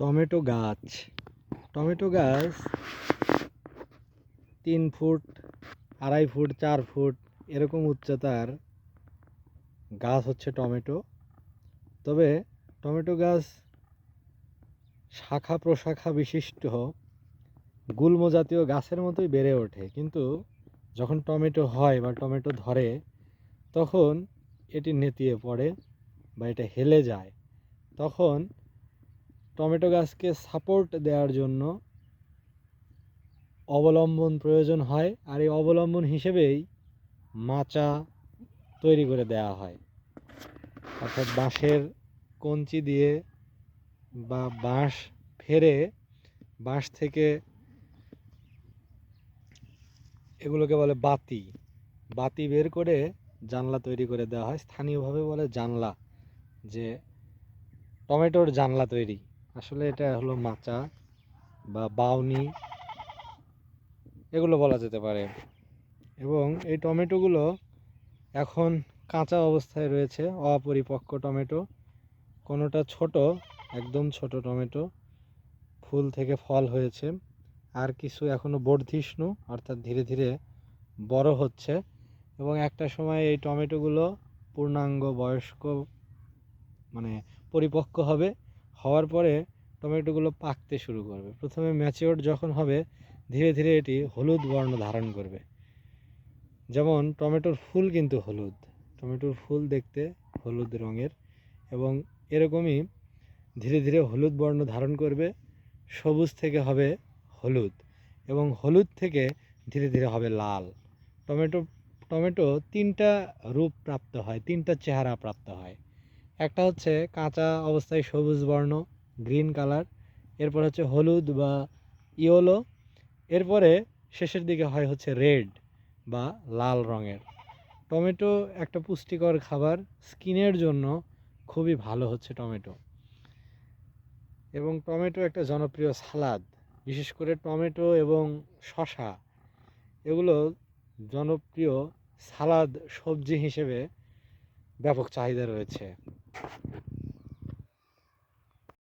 Tomato গাছ। Tomato গাছ 3 foot, 2.5 foot, 4 foot এরকম উচ্চতার গাছ হচ্ছে টমেটো। তবে টমেটো গাছ শাখা প্রশাখা বিশিষ্ট গুল্ম জাতীয় গাছের মতোই বেড়ে ওঠে, কিন্তু যখন টমেটো হয় বা টমেটো ধরে তখন এটি নেতিয়ে পড়ে বা এটা হেলে যায়। তখন টমেটো গাছকে সাপোর্ট দেওয়ার জন্য অবলম্বন প্রয়োজন হয়, আর এই অবলম্বন হিসেবেই মাচা তৈরি করে দেওয়া হয়, অর্থাৎ বাঁশের কঞ্চি দিয়ে বা বাঁশ ফেরে বাঁশ থেকে এগুলোকে বলে বাতি বাতি বের করে জানলা তৈরি করে দেওয়া হয়। স্থানীয়ভাবে বলে জানলা, যে টমেটোর জানলা তৈরি। আসলে এটা হলো মাচা বা বাউনি এগুলো বলা যেতে পারে। এবং এই টমেটোগুলো এখন কাঁচা অবস্থায় রয়েছে, অপরিপক্ক টমেটো। কোনোটা ছোট, একদম ছোট টমেটো, ফুল থেকে ফল হয়েছে, আর কিছু এখনো বর্ধিষ্ণু, অর্থাৎ ধীরে ধীরে বড় হচ্ছে। এবং একটা সময় এই টমেটোগুলো পূর্ণাঙ্গ বয়স্ক মানে পরিপক্ক হবে। হওয়ার পরে টমেটোগুলো পাকতে শুরু করবে। প্রথমে ম্যাচিওর যখন হবে ধীরে ধীরে এটি হলুদ বর্ণ ধারণ করবে। যেমন টমেটোর ফুল কিন্তু হলুদ, টমেটোর ফুল দেখতে হলুদ রঙের, এবং এরকমই ধীরে ধীরে হলুদ বর্ণ ধারণ করবে। সবুজ থেকে হবে হলুদ, এবং হলুদ থেকে ধীরে ধীরে হবে লাল। টমেটো টমেটো 3টা রূপ প্রাপ্ত হয়, 3টা চেহারা প্রাপ্ত হয়। একটা হচ্ছে কাঁচা অবস্থায় সবুজ বর্ণ, গ্রিন কালার, এরপর হচ্ছে হলুদ বা ইয়েলো, এরপরে শেষের দিকে হয় হচ্ছে রেড বা লাল রঙের। টমেটো একটা পুষ্টিকর খাবার, স্কিনের জন্য খুবই ভালো হচ্ছে টমেটো। এবং টমেটো একটা জনপ্রিয় সালাদ, বিশেষ করে টমেটো এবং শসা এগুলো জনপ্রিয় সালাদ সবজি হিসেবে ব্যাপক চাহিদা রয়েছে।